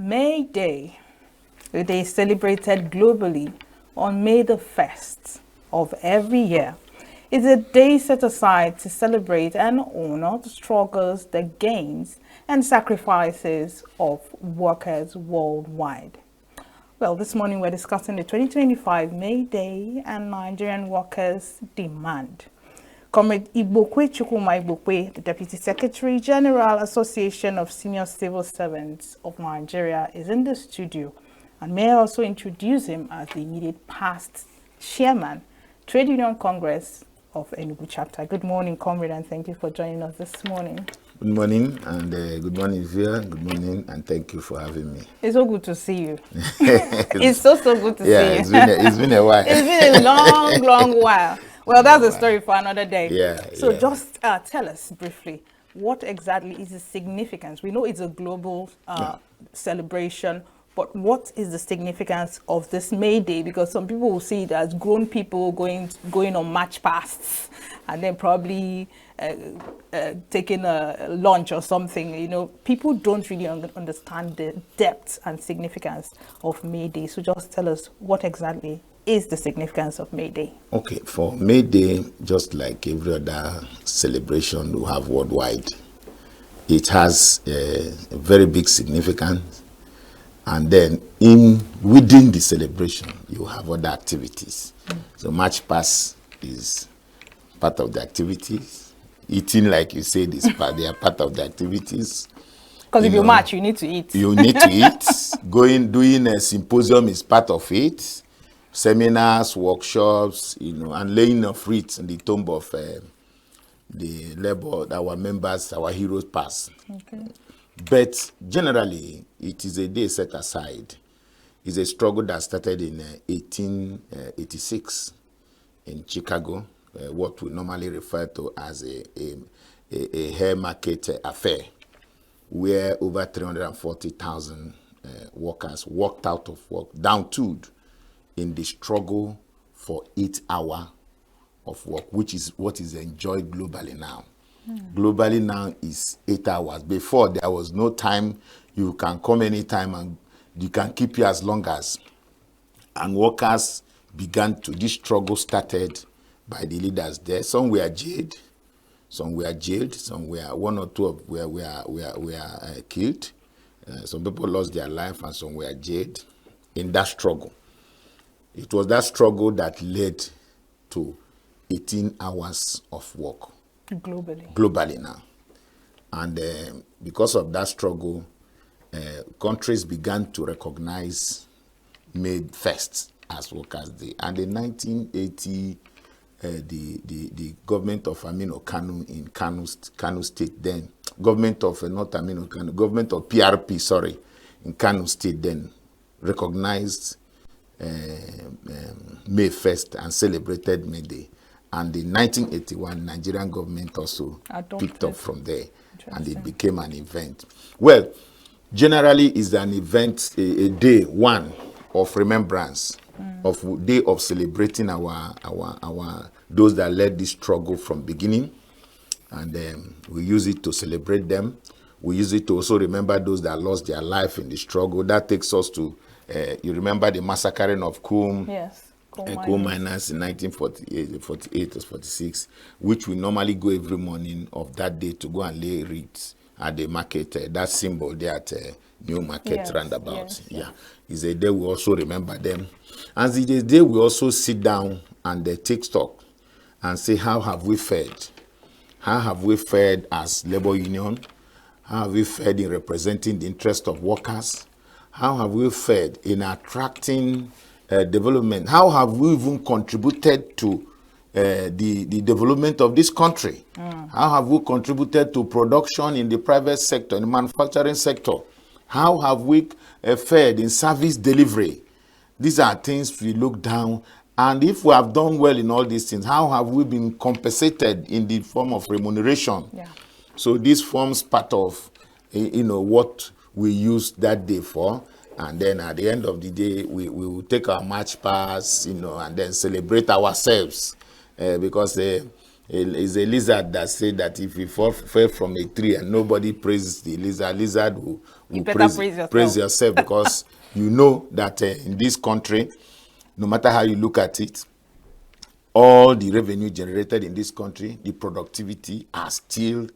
May Day, a day celebrated globally on May the 1st of every year, is a day set aside to celebrate and honor the struggles, the gains, and sacrifices of workers worldwide. Well, this morning we're discussing the 2025 May Day and Nigerian workers' demand. Comrade Igbokwe Chukwuma Igbokwe, the Deputy Secretary General Association of Senior Civil Servants of Nigeria, is in the studio, and may I also introduce him as the immediate past chairman, Trade Union Congress of Enugu Chapter. Good morning, comrade, and thank you for joining us this morning. Good morning, and good morning, Via. Good morning, and thank you for having me. It's so good to see you. It's so good to see you. It's been a while. It's been a long while. Well, that's a story for another day. So just tell us briefly, what exactly is the significance? We know it's a global celebration, but what is the significance of this May Day? Because some people will see it as grown people going on march pasts and then probably taking a lunch or something. You know, people don't really understand the depth and significance of May Day. So just tell us, what exactly is the significance of May Day? Okay, for May Day, just like every other celebration we have worldwide, it has a very big significance. And then within the celebration, you have other activities. So march past is part of the activities. Eating, like you said, they are part of the activities. Because if you march, you need to eat. You need to eat. Doing a symposium is part of it. Seminars, workshops, and laying of wreaths in the tomb of the labor that our members, our heroes passed. Okay. But generally, it is a day set aside. It's a struggle that started in 1886 in Chicago, what we normally refer to as a hair market affair, where over 340,000 workers walked out of work, down-tooled, in the struggle for 8 hours of work, which is what is enjoyed globally now. Globally now is 8 hours. Before, there was no time. You can come anytime and you can keep you as long as. And workers began to, this struggle started by the leaders there. Some were jailed, some were one or two of were killed. Some people lost their life and some were jailed in that struggle. It was that struggle that led to 18 hours of work. Globally now. And because of that struggle, countries began to recognize May 1st as Workers' Day. And in 1980, the government of Aminu Kano in Kano State then, government of not Aminu Kano, government of PRP, in Kano State then recognized May 1st and celebrated May Day. And in 1981, Nigerian government also picked up from there, and it became an event. Well, generally, it's an event, a day one of remembrance, of day of celebrating our those that led this struggle from beginning, and we use it to celebrate them. We use it to also remember those that lost their life in the struggle. That takes us to you remember the massacring of Coal miners in 1948, 48 or 46, which we normally go every morning of that day to go and lay wreaths at the market, that symbol there at New Market roundabout. It's a day we also remember them. And it's a day we also sit down and take stock and say, how have we fared? How have we fared as labor union? How have we fared in representing the interest of workers? How have we fared in attracting development? How have we even contributed to the development of this country? How have we contributed to production in the private sector, in the manufacturing sector? How have we fared in service delivery? These are things we look down, and if we have done well in all these things, how have we been compensated in the form of remuneration? So this forms part of what we use that day for. And then at the end of the day, we will take our march pass, and then celebrate ourselves. Because is a lizard that say that if you fell from a tree and nobody praises the lizard will praise yourself because you know that in this country, no matter how you look at it, all the revenue generated in this country, the productivity are still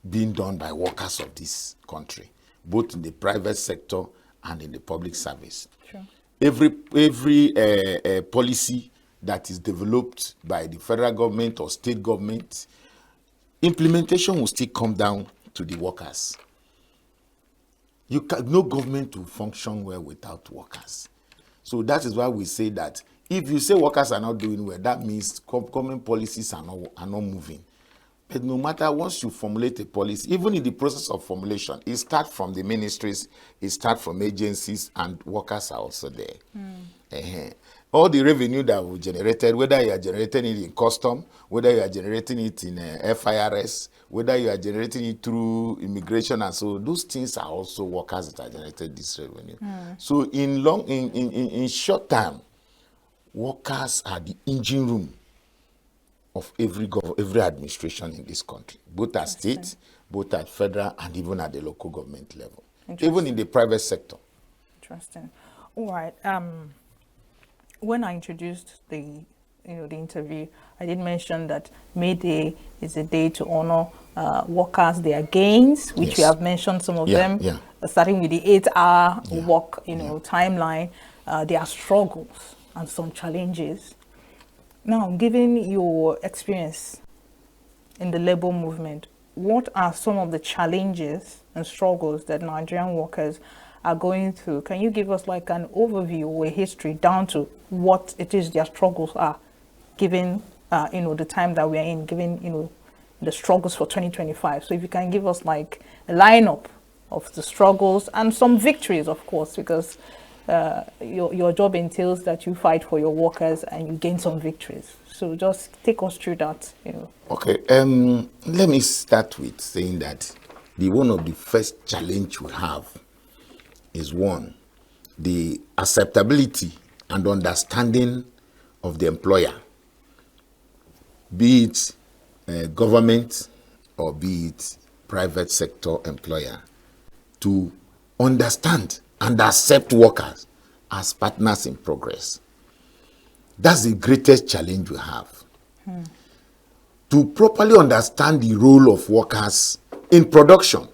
being done by workers of this country, both in the private sector and in the public service. Sure. Every policy that is developed by the federal government or state government, implementation will still come down to the workers. No government will function well without workers. So that is why we say that if you say workers are not doing well, that means government policies are not moving. But no matter, once you formulate a policy, even in the process of formulation, it starts from the ministries, it starts from agencies, and workers are also there. All the revenue that we generated, whether you are generating it in custom, whether you are generating it in FIRS, whether you are generating it through immigration, and so those things are also workers that are generated this revenue. So in short time, workers are the engine room of every administration in this country, both at state, both at federal, and even at the local government level, even in the private sector. Interesting. All right. When I introduced the interview, I did mention that May Day is a day to honor workers, their gains, which we have mentioned some of them, starting with the 8-hour work, timeline, their struggles and some challenges. Now, given your experience in the labor movement, what are some of the challenges and struggles that Nigerian workers are going through? Can you give us like an overview or a history down to what it is their struggles are, given the time that we are in, given the struggles for 2025? So if you can give us like a lineup of the struggles and some victories, of course, because your job entails that you fight for your workers and you gain some victories. So just take us through that. Okay. Let me start with saying that one of the first challenge we have is one, the acceptability and understanding of the employer, be it government or be it private sector employer, to understand and accept workers as partners in progress. That's the greatest challenge we have. To properly understand the role of workers in production,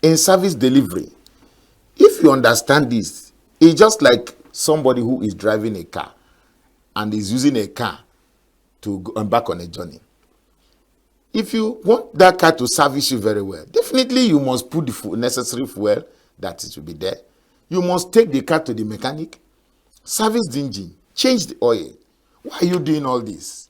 in service delivery. If you understand this, it's just like somebody who is driving a car and is using a car to embark on a journey. If you want that car to service you very well, definitely you must put the necessary fuel that it will be there. You must take the car to the mechanic, service the engine, change the oil. Why are you doing all this?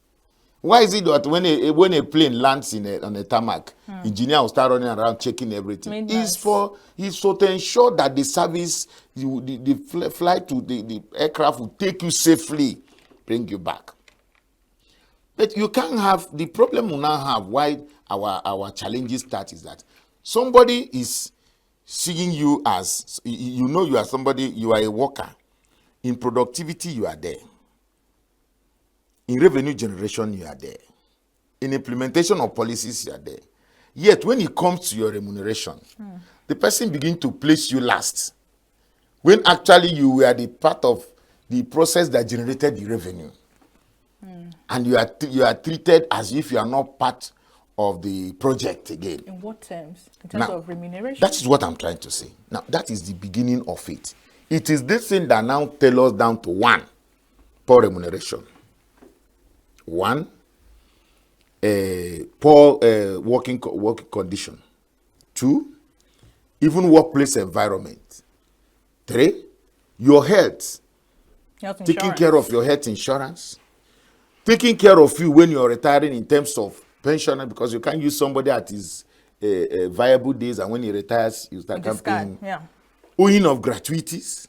Why is it that when a plane lands on a tarmac, engineer will start running around checking everything? It's to ensure that the service, the flight to the aircraft will take you safely, bring you back. But you can't have, the problem we now have, why our challenges start, is that somebody is seeing you as, you are somebody, you are a worker. In productivity, you are there. In revenue generation, you are there. In implementation of policies, you are there. Yet, when it comes to your remuneration, the person begins to place you last, when actually you were the part of the process that generated the revenue. And you are treated as if you are not part of the project again. In what terms? In terms of remuneration? That is what I'm trying to say. Now, that is the beginning of it. It is this thing that now tells us down to one, poor remuneration. One, poor working condition. Two, even workplace environment. Three, your health. Taking care of your health insurance. Taking care of you when you're retiring in terms of pension, because you can't use somebody at his viable days, and when he retires, you start paying. Owing of gratuities.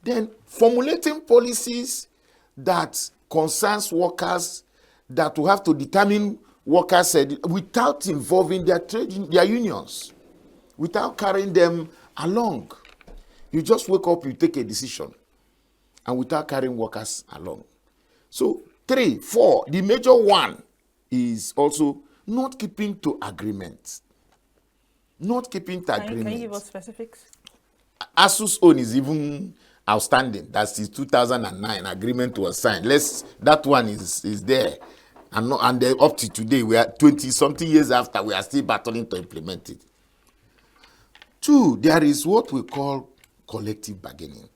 Then formulating policies that concerns workers, that will have to determine workers without involving their unions, without carrying them along. You just wake up, you take a decision, and without carrying workers along. So 3, 4, the major one is also not keeping to agreements. Not keeping to agreements. Can you give us specifics? ASU's own is even outstanding. That's his 2009 agreement was signed. That one is there. And up to today, we are 20-something years after, we are still battling to implement it. 2, there is what we call collective bargaining.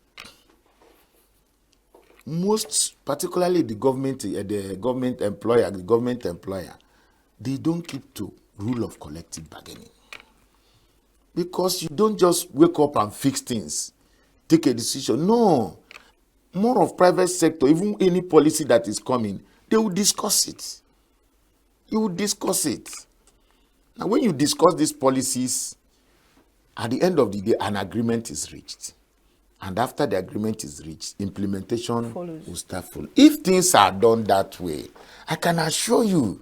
Most, particularly the government employer, they don't keep to rule of collective bargaining. Because you don't just wake up and fix things, take a decision. No. More of private sector, even any policy that is coming, they will discuss it. You will discuss it. Now, when you discuss these policies, at the end of the day, an agreement is reached. And after the agreement is reached, implementation will start full. If things are done that way, I can assure you,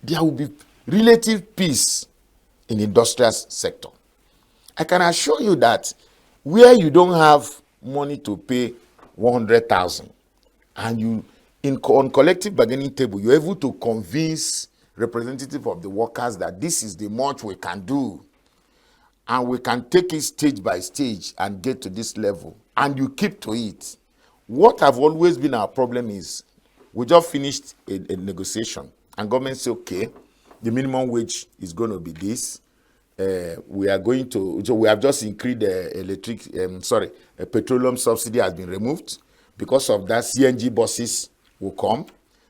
there will be relative peace in the industrial sector. I can assure you that where you don't have money to pay 100,000 and you on collective bargaining table, you're able to convince representative of the workers that this is the much we can do and we can take it stage by stage and get to this level, and you keep to it. What have always been our problem is we just finished a negotiation and government say, okay, the minimum wage is going to be this. We are going to, so we have just increased the petroleum subsidy has been removed. Because of that, CNG buses will come.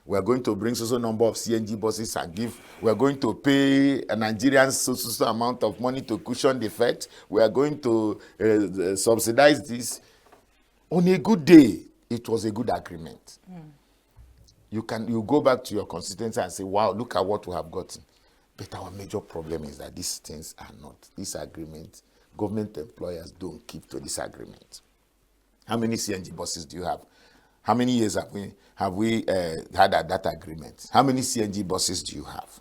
We are going to bring so number of CNG buses and give. We are going to pay a Nigerian so amount of money to cushion the effect. We are going to subsidize this. On a good day, it was a good agreement. You go back to your constituency and say, wow, look at what we have gotten. But our major problem is that these things are not. This agreement, government employers don't keep to this agreement. How many CNG buses do you have? How many years have we had that agreement? How many CNG buses do you have?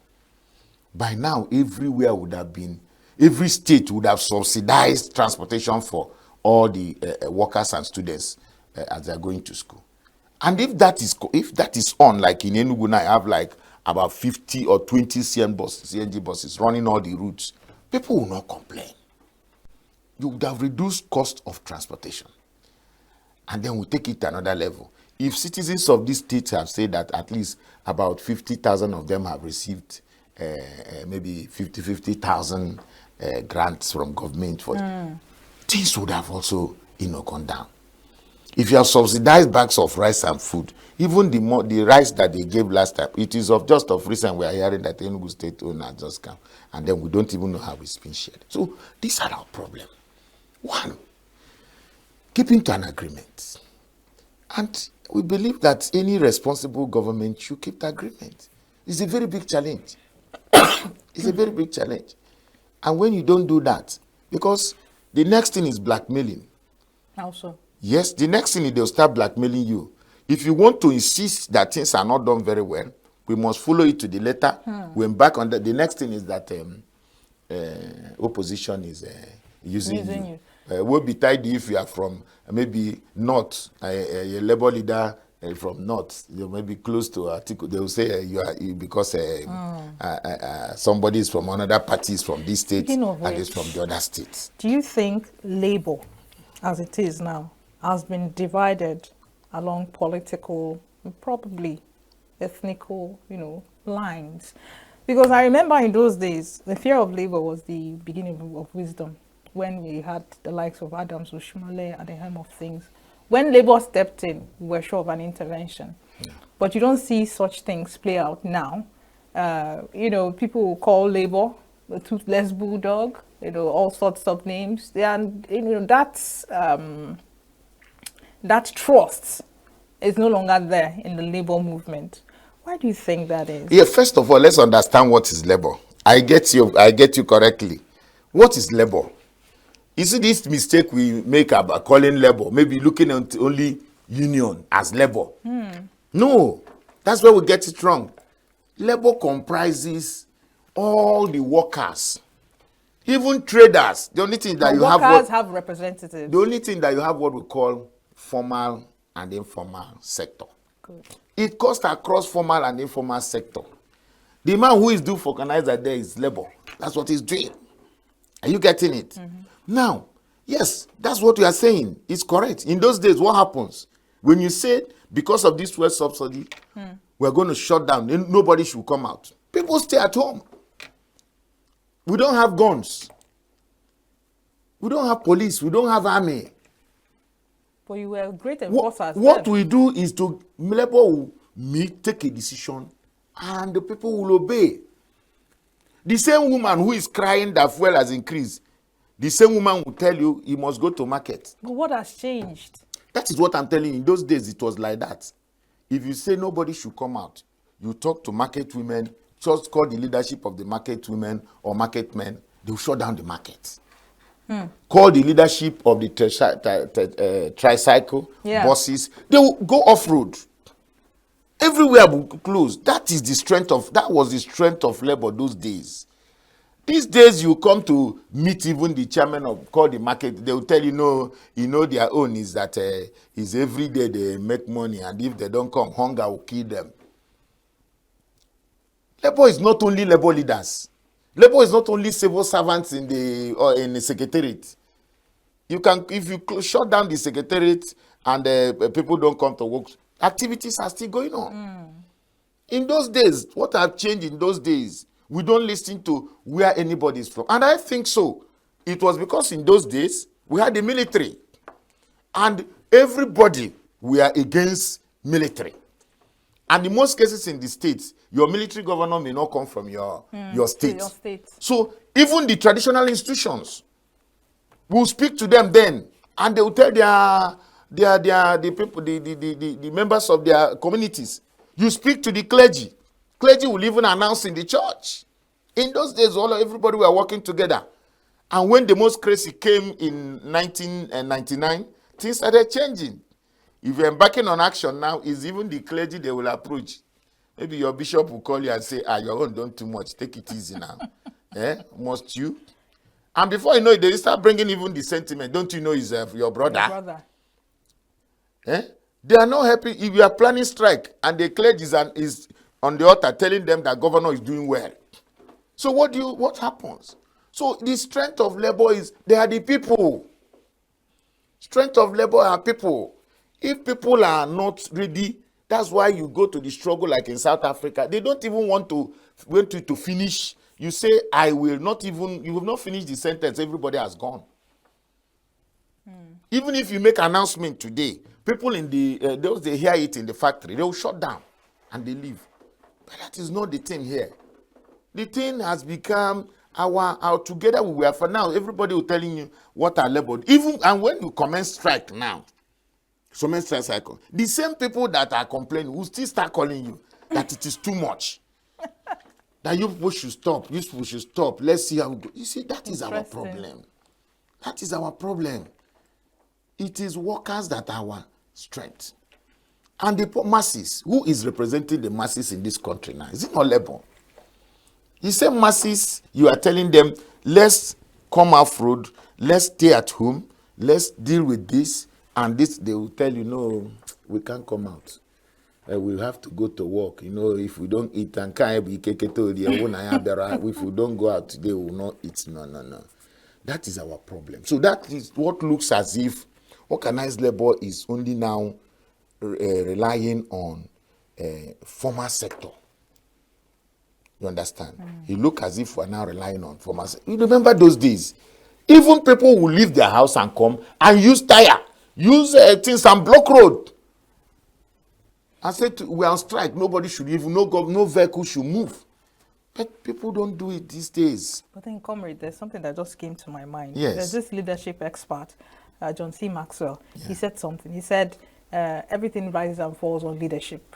By now, everywhere would have been, every state would have subsidized transportation for all the workers and students as they're going to school. And if that is on, like in Enugu now, I have like about 50 or 20 CNG buses running all the routes, people will not complain. You would have reduced cost of transportation. And then we take it to another level. If citizens of this state have said that at least about 50,000 of them have received maybe 50,000 grants from government, things would have also gone down. If you have subsidized bags of rice and food, even the rice that they gave last time, it is of recent we are hearing that the Enugu state owner just come, and then we don't even know how it's been shared. So these are our problem. 1, keeping to an agreement. And we believe that any responsible government should keep the agreement. It's a very big challenge. It's a very big challenge. And when you don't do that, because the next thing is blackmailing. How so? Yes, the next thing is they'll start blackmailing you. If you want to insist that things are not done very well, we must follow it to the letter. We embark on that. The next thing is that opposition is using you. Will be tied if you are from maybe North, a labor leader from North, you may be close to Atiku. They will say you are because somebody is from another party is from this state and is from the other states. Do you think labor, as it is now, has been divided along political, probably ethnical, lines? Because I remember in those days, the fear of labor was the beginning of wisdom. When we had the likes of Adams Oshimole at the helm of things. When labor stepped in, we were sure of an intervention. Yeah. But you don't see such things play out now. People will call labor the toothless bulldog, all sorts of names. And, that trust is no longer there in the labor movement. Why do you think that is? Yeah, first of all, let's understand what is labor. I get you correctly. What is labor? Is it this mistake we make about calling labor, maybe looking at only union as labor? No, that's where we get it wrong. Labor comprises all the workers, even traders. The only thing that you have representatives. The only thing that you have what we call formal and informal sector. Good. It cuts across formal and informal sector. The man who is due for organizer there is labor. That's what he's doing. Are you getting it? Now, yes, that's what you are saying. It's correct. In those days, what happens? When you say, because of this fuel subsidy, we're going to shut down, nobody should come out. People stay at home. We don't have guns. We don't have police. We don't have army. But you were great enforcers. What we do is to, labor will take a decision and the people will obey. The same woman who is crying that fuel has increased, the same woman will tell you you must go to market. But what has changed? That is what I'm telling you. In those days, it was like that. If you say nobody should come out, you talk to market women, just call the leadership of the market women or market men, they will shut down the market. Call the leadership of the tricycle buses, they will go off-road. Everywhere will close. That was the strength of labor those days. These days you come to meet even the chairman of call the market, they will tell you no, their own is that is every day they make money, and if they don't come, hunger will kill them. Labor is not only labor leaders. Labor is not only civil servants in the secretariat. You can, if you shut down the secretariat and people don't come to work, activities are still going on. In those days, what have changed in those days? We don't listen to where anybody is from. And I think so. It was because in those days, we had the military. And everybody were against military. And in most cases in the states, your military governor may not come from your state. So even the traditional institutions will speak to them then. And they will tell the people, the members of their communities, you speak to the clergy. Clergy will even announce in the church. In those days, everybody were working together. And when democracy came in 1999, things started changing. If you're embarking on action now, it's even the clergy they will approach. Maybe your bishop will call you and say, your own don't too much. Take it easy now. Must you? And before you know it, they start bringing even the sentiment. Don't you know he's your brother? They are not happy if you are planning strike and the clergy is on the altar telling them that governor is doing well. So what happens? So the strength of labor is, they are the people. Strength of labor are people. If people are not ready, that's why you go to the struggle like in South Africa. They don't even want you to finish. You say, you will not finish the sentence, everybody has gone. Even if you make an announcement today, people in those they hear it in the factory, they will shut down and they leave. But that is not the thing here. The thing has become our together we were for now. Everybody will telling you what are labor. And when you commence strike now, strike cycle, the same people that are complaining will still start calling you that it is too much. That you people should stop. You people should stop. Let's see how we go. You see, that is our problem. That is our problem. It is workers that are our strength. And the masses, who is representing the masses in this country now? Is it not labor? The same masses, you are telling them, let's come off-road, let's stay at home, let's deal with this, and this, they will tell you, no, we can't come out. We'll have to go to work. If we don't eat, and if we don't go out today, we will not eat. No. That is our problem. So that is what looks as if organized labor is only now relying on formal sector. You understand? It looks as if we're now relying on formal sector. You remember those days? Even people will leave their house and come and use tire, use things and block road. I said, we're on strike. Nobody should even, no vehicle should move. But people don't do it these days. But then, comrade, there's something that just came to my mind. Yes. There's this leadership expert, John C. Maxwell. Yeah. He said something. He said, everything rises and falls on leadership.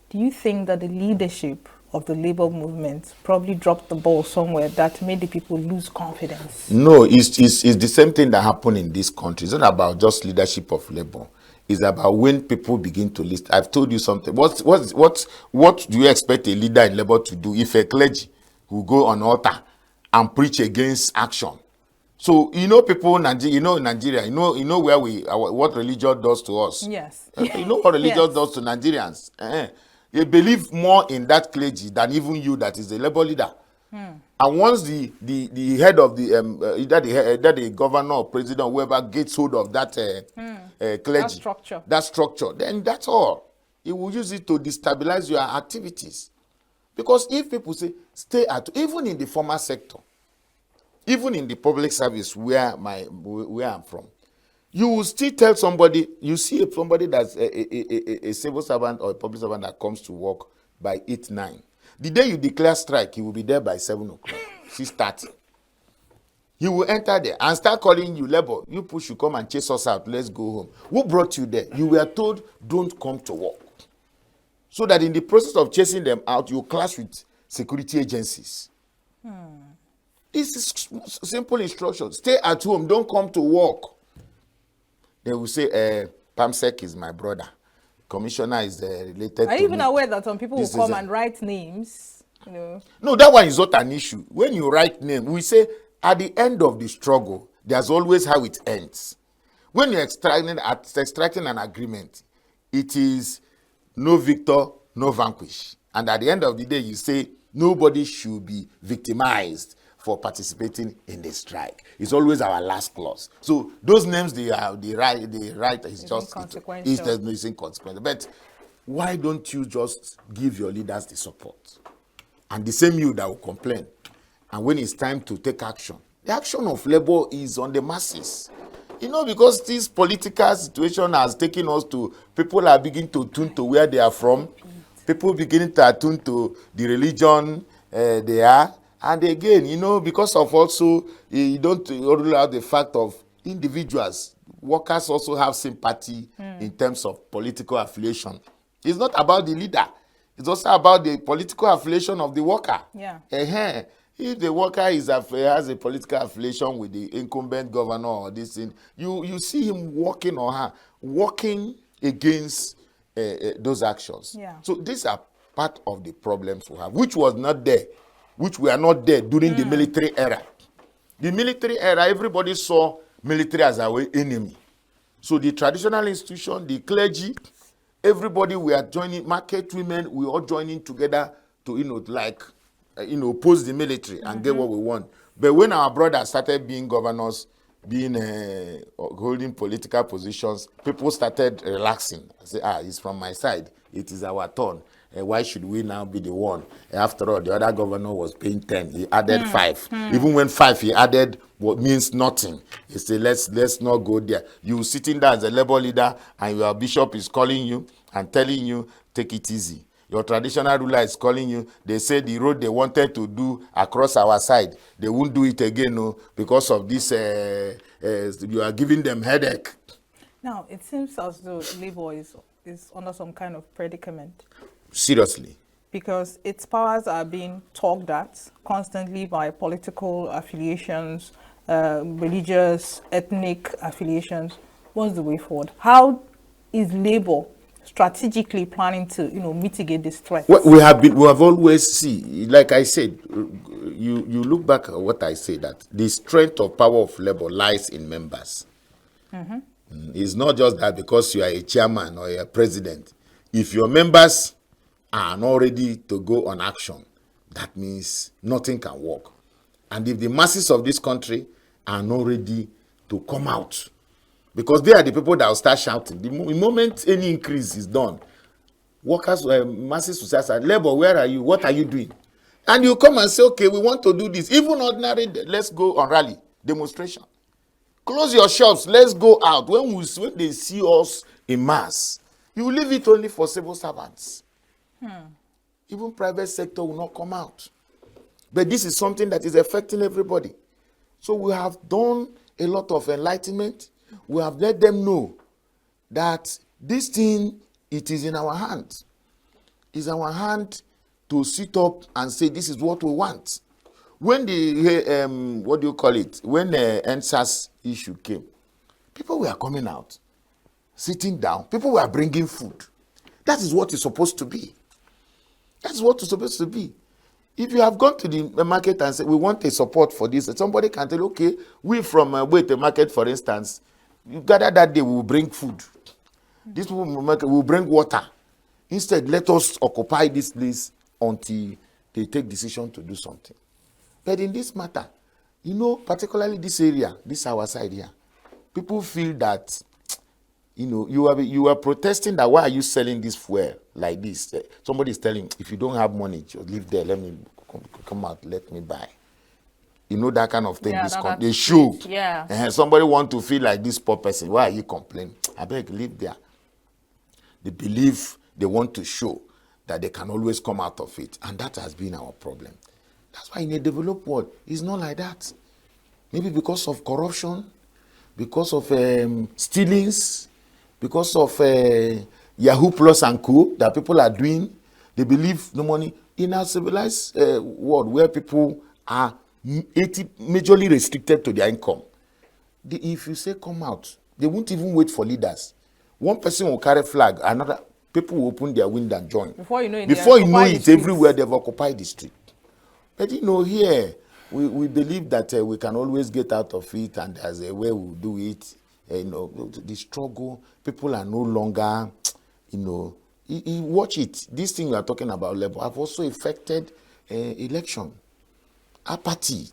Do you think that the leadership of the labor movement probably dropped the ball somewhere that made the people lose confidence? No, it's the same thing that happened in this country. It's not about just leadership of labor. It's about when people begin to list. I've told you something. What do you expect a leader in labor to do if a clergy will go on altar and preach against action? So people in Nigeria, where what religion does to us. Yes. What religion does to Nigerians. they believe more in that clergy than even you that is the labor leader. And once the head of the either the governor or president, whoever gets hold of that clergy, that structure, then that's all. He will use it to destabilize your activities. Because if people say stay at, even in the formal sector, even in the public service where I'm from, you will still tell somebody, you see somebody that's a civil servant or a public servant that comes to work by 8, 9. The day you declare strike, he will be there by 7 o'clock, 6:30. He will enter there and start calling you, labor, you push, you come and chase us out, let's go home. Who brought you there? You were told, don't come to work. So that in the process of chasing them out, you clash with security agencies. This is simple instructions. Stay at home, don't come to work. They will say, PAMSEC is my brother. Commissioner is related to me. Are you even aware that some people will come and write names? You know? No, that one is not an issue. When you write name, we say at the end of the struggle, there's always how it ends. When you're extracting an agreement, it is no victor, no vanquish. And at the end of the day, you say nobody should be victimized for participating in the strike. It's always our last clause. So those names they write is just it's inconsequential. But why don't you just give your leaders the support? And the same you that will complain. And when it's time to take action, the action of labor is on the masses. You know, because this political situation has taken us to, people are beginning to tune to where they are from. People beginning to attune to the religion they are. And again, you know, because of also, you don't rule out the fact of individuals. Workers also have sympathy in terms of political affiliation. It's not about the leader. It's also about the political affiliation of the worker. Yeah. If the worker has a political affiliation with the incumbent governor or this thing, you see him working or her working against those actions. Yeah. So these are part of the problems we have, which was not there. Which were not there during the military era. The military era, everybody saw military as our enemy. So the traditional institution, the clergy, everybody were joining, market women, we all joining together to, oppose the military and get what we want. But when our brothers started being governors, holding political positions, people started relaxing. I say, it's from my side. It is our turn. Why should we now be the one? After all, the other governor was paying 10. He added 5. Even when 5 he added, what means nothing. He said, let's not go there. You sitting there as a labor leader and your bishop is calling you and telling you, take it easy. Your traditional ruler is calling you. They say the road they wanted to do across our side, they won't do it again, no, because of this, you are giving them headache. Now, it seems as though labor is under some kind of predicament. Seriously. Because its powers are being tugged at constantly by political affiliations, religious, ethnic affiliations. What's the way forward? How is labor strategically planning to, mitigate this threat? Well, we have always seen, like I said, you look back at what I said, that the strength of power of labor lies in members. It's not just that because you are a chairman or a president. If your members are not ready to go on action, that means nothing can work. And if the masses of this country are not ready to come out, because they are the people that will start shouting, the moment any increase is done, workers, masses will say, labor, where are you? What are you doing? And you come and say, okay, we want to do this. Even ordinary, let's go on rally, demonstration. Close your shops, let's go out. When they see us in mass, you leave it only for civil servants. Even private sector will not come out. But this is something that is affecting everybody. So we have done a lot of enlightenment. We have let them know that this thing, it is in our hands. It's our hand to sit up and say, this is what we want. When the, when the NSAS issue came, people were coming out, sitting down. People were bringing food. That is what it's supposed to be. That's what it's supposed to be. If you have gone to the market and said, we want a support for this, somebody can tell, okay, we from the market, for instance, you gather that day, we will bring food. This will bring water. Instead, let us occupy this place until they take decision to do something. But in this matter, you know, particularly this area, this our side here, people feel that, you know, you are protesting that why are you selling this fuel like this? Somebody is telling, if you don't have money, just leave there, let me come out, let me buy. You know, that kind of thing. Yeah, they show. Yeah. And somebody want to feel like this poor person. Why are you complaining? I beg, leave there. They believe they want to show that they can always come out of it. And that has been our problem. That's why in a developed world, it's not like that. Maybe because of corruption, because of stealings, because of Yahoo Plus and Co. that people are doing. They believe no money. In our civilized world where people are majorly restricted to their income, if you say come out, they won't even wait for leaders. One person will carry flag, another people will open their window and join. Before you know it, everywhere they've occupied the street. But you know, here we believe that we can always get out of it, and there's a way we'll do it. You know, the struggle, people are no longer, you know, you watch it. This thing we are talking about, level, have also affected election. Apathy.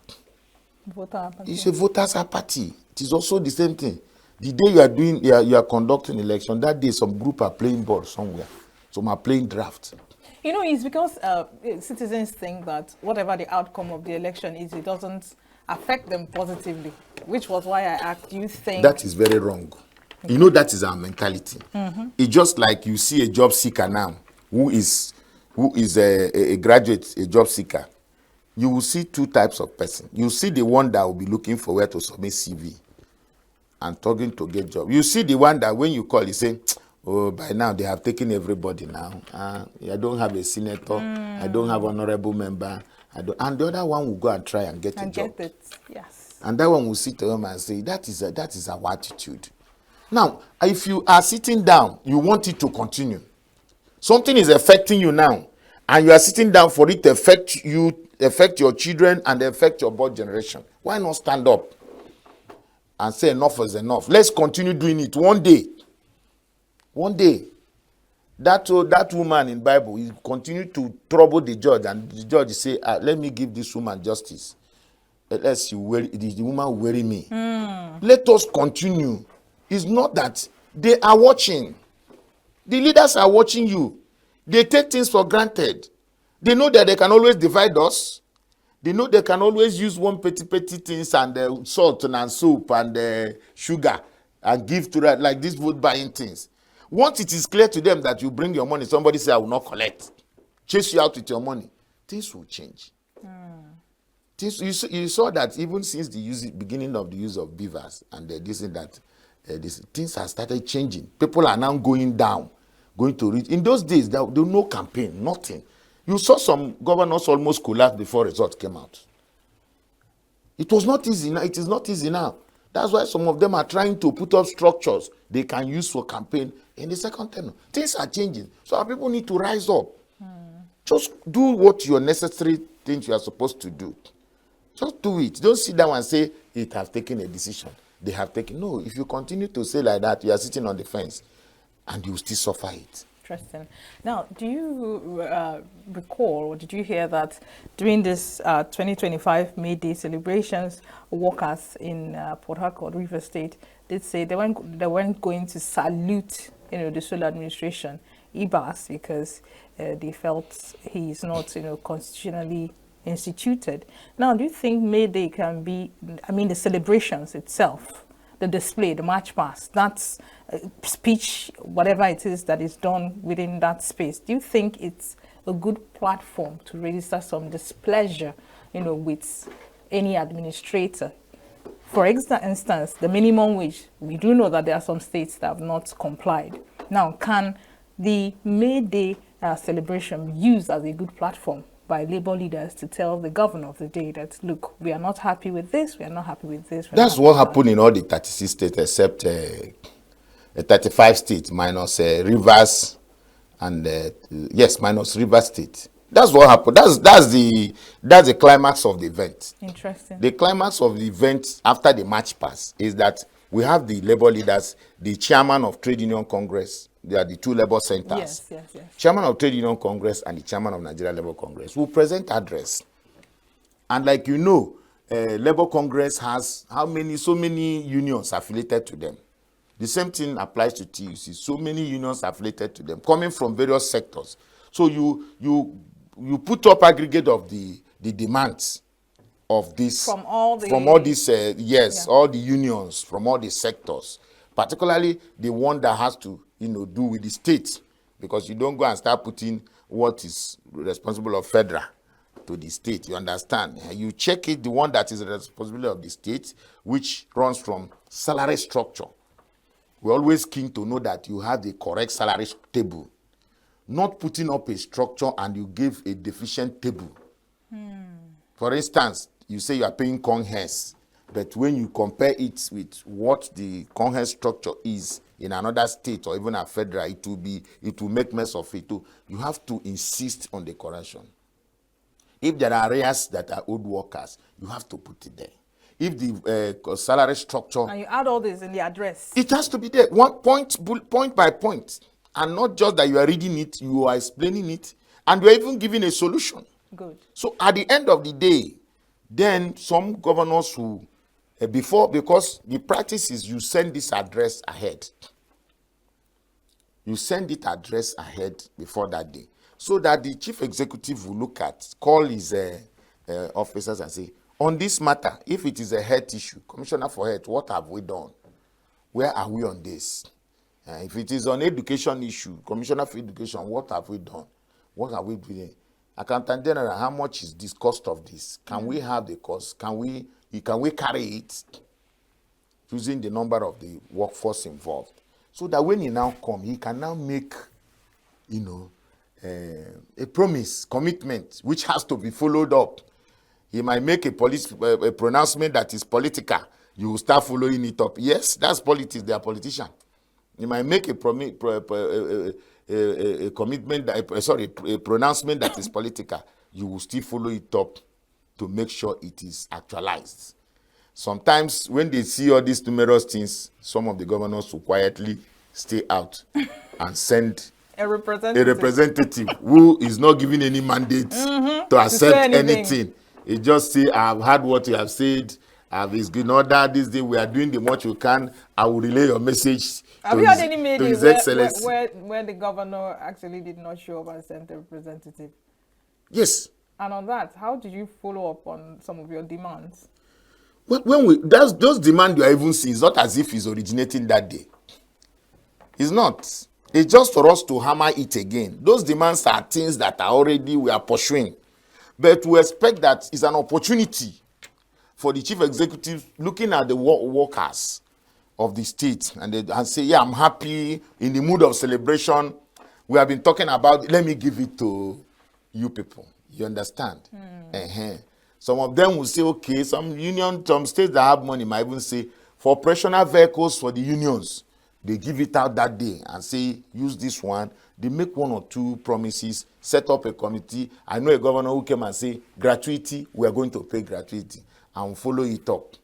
Voter apathy. It's a voters' apathy. It is also the same thing. The day you are conducting election, that day some group are playing ball somewhere. Some are playing draft. You know, it's because citizens think that whatever the outcome of the election is, it doesn't affect them positively, which was why I asked, do you think... That is very wrong. Okay. You know, that is our mentality. It's just like you see a job seeker now, who is a graduate, a job seeker. You will see two types of person. You see the one that will be looking for where to submit CV and talking to get job. You see the one that when you call, you say, oh, by now they have taken everybody now. I don't have a senator. I don't have honorable member. And the other one will go and try and get a job. Get it, yes. And that one will sit to him and say, that is our attitude. Now, if you are sitting down, you want it to continue. Something is affecting you now, and you are sitting down for it to affect you, affect your children, and affect your birth generation. Why not stand up and say enough is enough? Let's continue doing it one day. One day. That woman in Bible, he continued to trouble the judge, and the judge say, let me give this woman justice. Unless the woman will worry me. Let us continue. It's not that they are watching. The leaders are watching you. They take things for granted. They know that they can always divide us. They know they can always use one petty things and salt and soap and sugar and give to that, like this vote buying things. Once it is clear to them that you bring your money, somebody say, I will not collect. Chase you out with your money. Things will change. You saw that even since the beginning of the use of beavers and this and that, things have started changing. People are now going down, going to reach. In those days, there was no campaign, nothing. You saw some governors almost collapse before results came out. It was not easy now. It is not easy now. That's why some of them are trying to put up structures they can use for campaign in the second term. Things are changing. So our people need to rise up. Just do what your necessary things you are supposed to do. Just do it. Don't sit down and say, it has taken a decision. They have taken. No, if you continue to say like that, you are sitting on the fence and you still suffer it. Interesting. Now, do you recall, or did you hear that during this 2025 May Day celebrations, workers in Port Harcourt, River State, did say they weren't going to salute, the Solo administration, IBAS, because they felt he is not, constitutionally instituted. Now, do you think May Day can be, the celebrations itself, the display, the march past, that's speech, whatever it is that is done within that space, do you think it's a good platform to register some displeasure, with any administrator? For instance, the minimum wage, we do know that there are some states that have not complied. Now, can the May Day celebration be used as a good platform by labor leaders to tell the governor of the day that, look, we are not happy with this, we are not happy with this. That's what happened in all the 36 states except 35 states minus Rivers and, minus Rivers State. That's what happened. That's the climax of the event. Interesting. The climax of the event after the march pass is that we have the labor leaders, the chairman of Trade Union Congress, They are the two labor centers. Yes, yes, yes. Chairman of Trade Union Congress and the chairman of Nigeria Labour Congress will present address. And like you know, Labour Congress has so many unions affiliated to them. The same thing applies to TUC. So many unions affiliated to them, coming from various sectors. So you put up aggregate of the demands of this from all these all the unions from all the sectors, particularly the one that has to do with the state, because you don't go and start putting what is responsible of federal to the state. You understand? You check it, the one that is the responsibility of the state, which runs from salary structure. We're always keen to know that you have the correct salary table, not putting up a structure and you give a deficient table. For instance, you say you are paying Conhes, but when you compare it with what the Conhes structure is in another state or even a federal, it will make mess of it too. You have to insist on the correction. If there are areas that are old workers, you have to put it there. If the salary structure, and you add all this in the address, it has to be there, one point by point, and not just that you are reading it, you are explaining it, and you are even giving a solution. Good. So at the end of the day, then some governors who, because the practice is you send this address ahead. You send it address ahead before that day, so that the chief executive will call his officers and say, on this matter, if it is a health issue, Commissioner for Health, what have we done? Where are we on this? If it is an education issue, Commissioner for Education, what have we done? What are we doing? Accountant General, how much is this cost of this? Can we have the cost? Can we carry it using the number of the workforce involved? So that when he now comes, he can now make, a promise, commitment, which has to be followed up. He might make a pronouncement that is political. You will start following it up. Yes, that's politics. They are politicians. He might make a commitment, a pronouncement that is political. You will still follow it up to make sure it is actualized. Sometimes when they see all these numerous things, some of the governors will quietly stay out and send a representative who is not given any mandate to accept anything. He just say, I've heard what you have said. It's good order. This day we are doing the much we can. I will relay your message to His Excellency. Where the governor actually did not show up and sent a representative? Yes. And on that, how did you follow up on some of your demands? Well, those demands you are even seeing, it's not as if it's originating that day. It's not. It's just for us to hammer it again. Those demands are things that we are pursuing. But we expect that it's an opportunity for the chief executive looking at the workers of the state and say, yeah, I'm happy, in the mood of celebration. We have been talking about, let me give it to you people. You understand? Some of them will say, okay, some states that have money might even say, for operational vehicles for the unions, they give it out that day and say, use this one. They make one or two promises, set up a committee. I know a governor who came and say, gratuity, we are going to pay gratuity, and follow it up.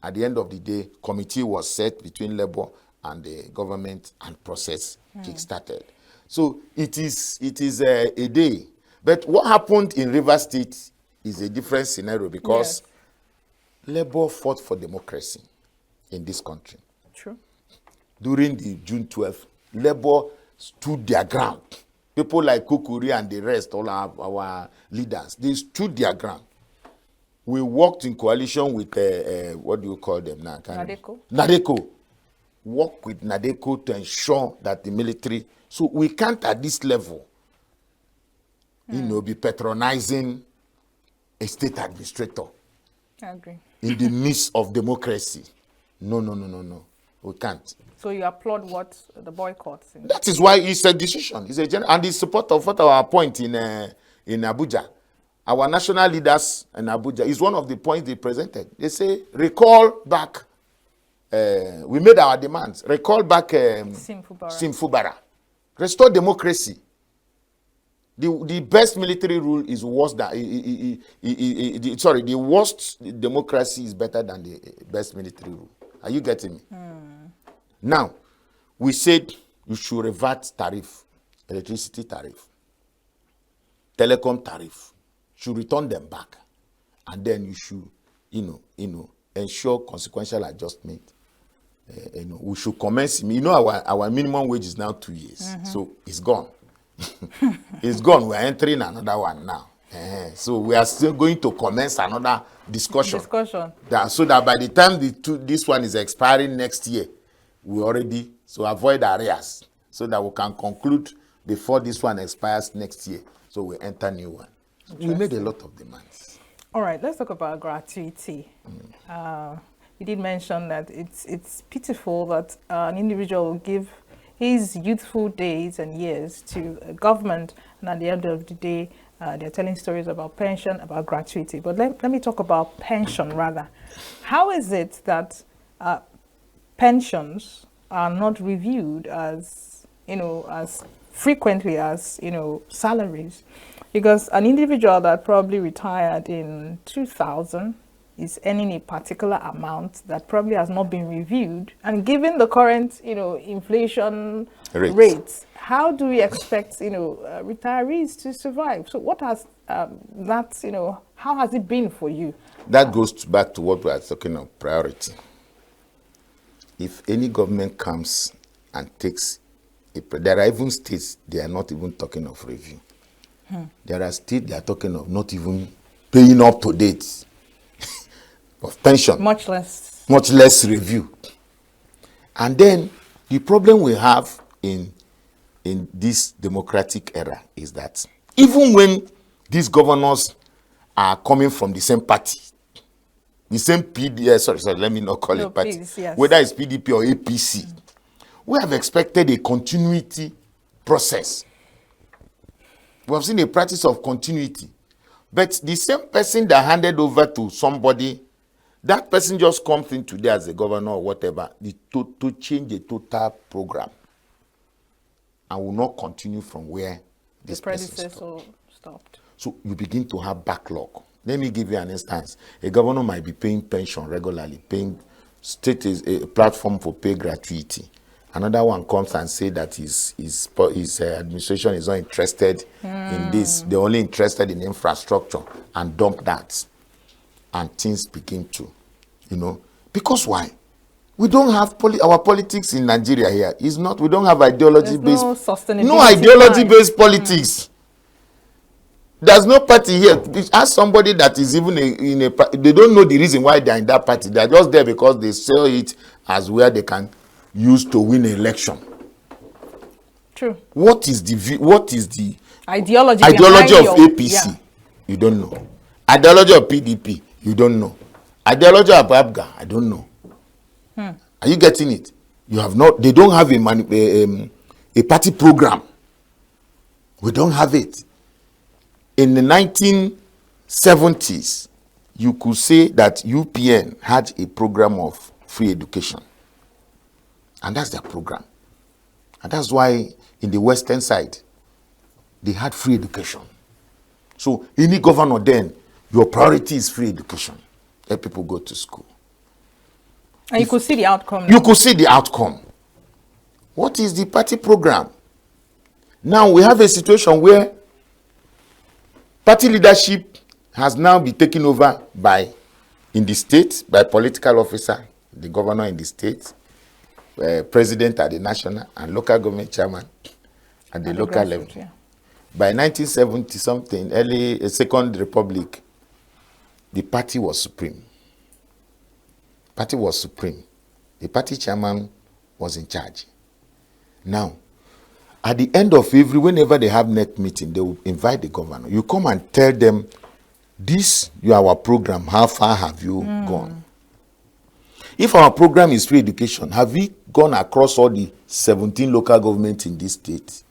At the end of the day, committee was set between Labour and the government, and process kick-started. So it is a day. But what happened in Rivers State is a different scenario, because Labour fought for democracy in this country. True. During the June 12th, Labour stood their ground. People like Kukuri and the rest, all our leaders, they stood their ground. We worked in coalition with, what do you call them now? NADECO. Work with NADECO to ensure that the military, so we can't at this level, be patronizing a state administrator. I agree. In the midst of democracy. No. We can't. So you applaud what the boycott? That is why it's a decision. It's and the support of what our point in Abuja. Our national leaders in Abuja is one of the points they presented. They say, recall back. We made our demands. Recall back Simfubara. Restore democracy. The best military rule is worse than the worst democracy is better than the best military rule. Are you getting me? Now, we said you should revert tariff, electricity tariff, telecom tariff, should return them back, and then you should, ensure consequential adjustment. We should commence. Our minimum wage is now 2 years, so it's gone. It's gone. We are entering another one now. So we are still going to commence another discussion. So that by the time this one is expiring next year, we already avoid arrears, so that we can conclude before this one expires next year. So we enter new one. We made a lot of demands. All right, let's talk about gratuity. You did mention that it's pitiful that an individual will give his youthful days and years to a government, and at the end of the day, they're telling stories about pension, about gratuity. But let me talk about pension rather. How is it that pensions are not reviewed as frequently as salaries? Because an individual that probably retired in 2000 is earning a particular amount that probably has not been reviewed, and given the current inflation rates, how do we expect retirees to survive? So what has how has it been for you? That goes back to what we are talking of, priority. If any government comes and takes there are even states they are not even talking of review. There are states they are talking of not even paying up to date of pension. Much less review. And then the problem we have in this democratic era is that even when these governors are coming from the same party, the same let me not call it party, yes. Whether it's PDP or APC, we have expected a continuity process. We have seen a practice of continuity. But the same person that handed over to somebody, that person just comes in today as a governor or whatever, to change the total program, and will not continue from where this person stopped. So you begin to have backlog. Let me give you an instance. A governor might be paying pension regularly, paying state is a platform for pay gratuity. Another one comes and say that his administration is not interested in this. They're only interested in infrastructure, and dump that. And things begin to, because why? We don't have our politics in Nigeria here. We don't have ideology-based. No ideology-based politics. There's no party here. Ask somebody that is even in a they don't know the reason why they're in that party. They're just there because they sell it as where they can use to win an election. True. What is the ideology of APC? Yeah. You don't know. Ideology of PDP? You don't know. Ideology of ABGA? I don't know. Are you getting it? You have not. They don't have a party program. We don't have it. In the 1970s, you could say that UPN had a program of free education. And that's their program. And that's why in the western side, they had free education. So any governor then, your priority is free education. Let people go to school. And you could see the outcome. You could see the outcome. What is the party program? Now we have a situation where party leadership has now been taken over in the state by political officer, the governor in the state, president at the national, and local government chairman at the local level. Yeah. By 1970 something, early Second Republic, the party was supreme. The party chairman was in charge. Now, at the end of whenever they have next meeting, they will invite the governor. You come and tell them, this is our program. How far have you gone? If our program is free education, have we gone across all the 17 local governments in this state?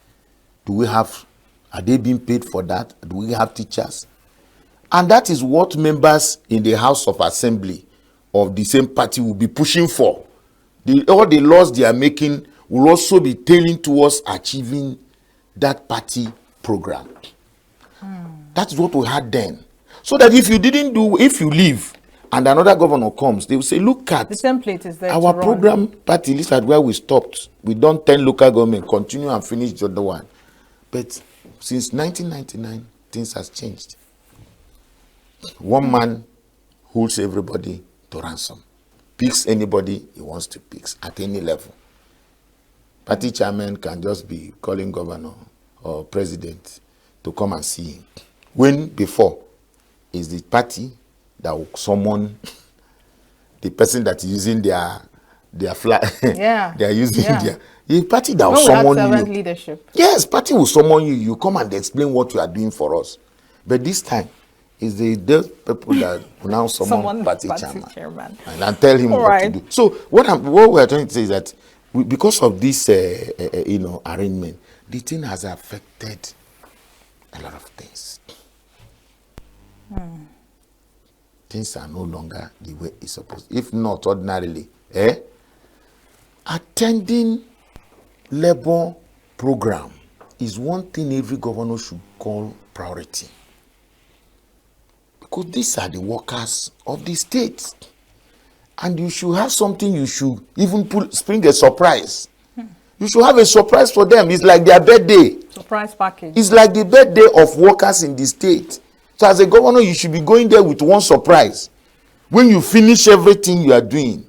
Are they being paid for that? Do we have teachers? And that is what members in the House of Assembly of the same party will be pushing for. All the laws they are making will also be tailing towards achieving that party program. That's what we had then. So that if you leave and another governor comes, they will say, look at the template is there. Our program party list at where we stopped. We done 10 local government, continue and finish the other one. But since 1999, things has changed. One man holds everybody to ransom. Picks anybody he wants to pick at any level. Party chairman can just be calling governor or president to come and see him. When before is the party that will summon the person that is using their flag. Yeah. They are using Yeah. the party that will summon you. Leadership. Yes, party will summon you. You come and explain what you are doing for us. But this time, is those people that will now summon party chairman and tell him what to do. So what we are trying to say is that because of this arrangement, the thing has affected a lot of things. Things are no longer the way it's supposed to. If not ordinarily, attending labor program is one thing every governor should call priority. Because these are the workers of the state. And you should have something, you should even spring a surprise. You should have a surprise for them. It's like their birthday. Surprise package. It's like the birthday of workers in the state. So as a governor, you should be going there with one surprise. When you finish everything you are doing,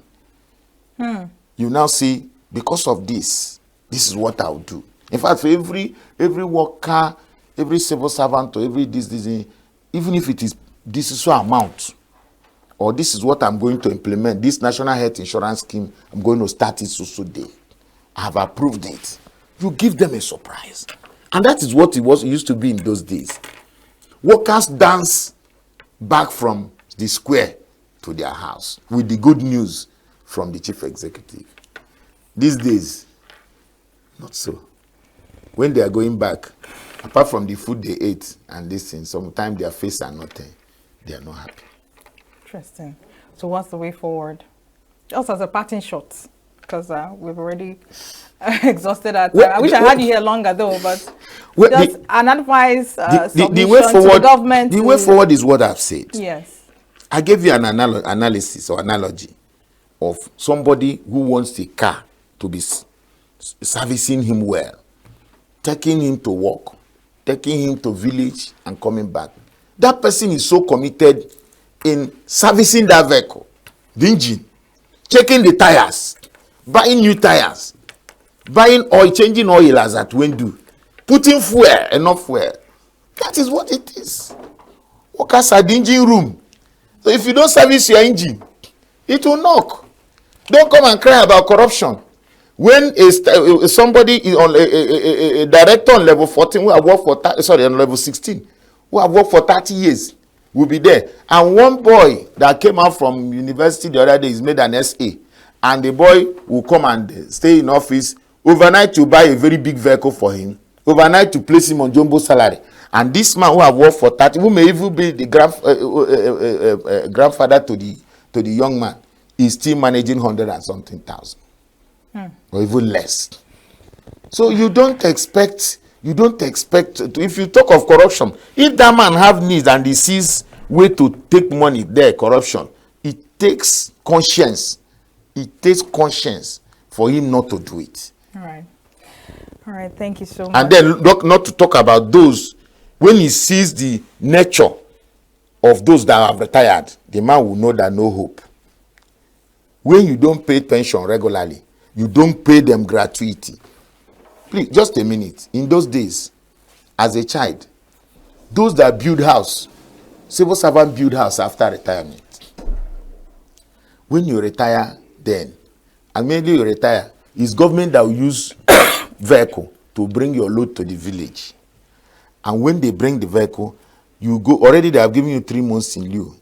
you now say, because of this is what I'll do. In fact, for every worker, every civil servant, or every this, even if it is this is so amount, or this is what I'm going to implement, this national health insurance scheme, I'm going to start it so day. I have approved it. You give them a surprise. And that is what it used to be in those days. Workers dance back from the square to their house with the good news from the chief executive. These days, not so. When they are going back, apart from the food they ate and this thing, sometimes their face are not they are not happy. Interesting. So what's the way forward? Just as a parting shot, because we've already exhausted our time. I wish I had you here longer though, but just an advice, the way forward, to the government. The way forward is what I've said. Yes. I gave you an analysis or analogy of somebody who wants a car to be servicing him well, taking him to work, taking him to village and coming back. That person is so committed in servicing that vehicle, the engine, checking the tires, buying new tires, buying oil, changing oil as at when due, putting fuel, enough fuel. That is what it is. Workers are the engine room. So if you don't service your engine, it will knock. Don't come and cry about corruption. When somebody is on a director on level 14, who have worked for on level 16, who have worked for 30 years, will be there. And one boy that came out from university the other day is made an SA, and the boy will come and stay in office overnight to buy a very big vehicle for him, overnight to place him on jumbo salary. And this man who have worked for 30, who may even be the grandfather to the young man, is still managing 100 and something thousand. Or even less. So you don't expect if you talk of corruption, if that man have needs and he sees way to take money there, corruption, it takes conscience for him not to do it. All right, thank you so much. And then not to talk about those, when he sees the nature of those that have retired, the man will know that no hope. When you don't pay pension regularly, you don't pay them gratuity. Please, just a minute. In those days, as a child, those that build house, civil servant build house after retirement. When you retire then, and maybe you retire, it's government that will use vehicle to bring your load to the village. And when they bring the vehicle, you go, already they have given you 3 months in lieu.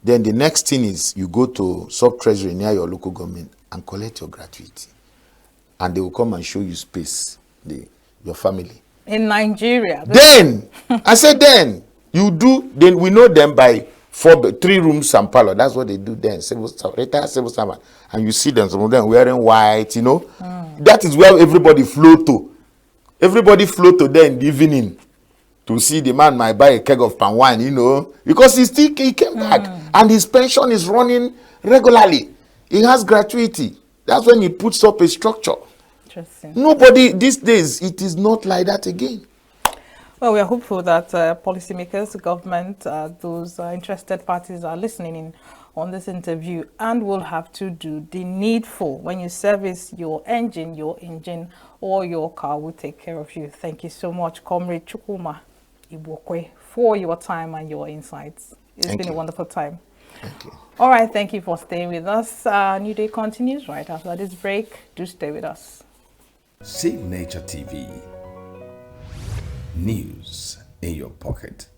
Then the next thing is you go to sub-treasury near your local government and collect your gratuity. And they will come and show you space, your family. In Nigeria? Then, I said then, then we know them by 3 rooms and parlor. That's what they do then, retired civil servant. And you see them, some of them wearing white, That is where everybody flow to. Everybody flow to there in the evening to see the man might buy a keg of palm wine, you know, because he came back and his pension is running regularly. He has gratuity. That's when he puts up a structure. Interesting. Nobody these days, it is not like that again. Well, we are hopeful that policymakers, the government, those interested parties are listening in on this interview and will have to do the needful. When you service your engine or your car will take care of you. Thank you so much, Comrade Chukwuma Igbokwe, for your time and your insights. It's been a wonderful time. Thank you. All right, thank you for staying with us. New Day continues right after this break. Do stay with us. Save Nature TV. News in your pocket.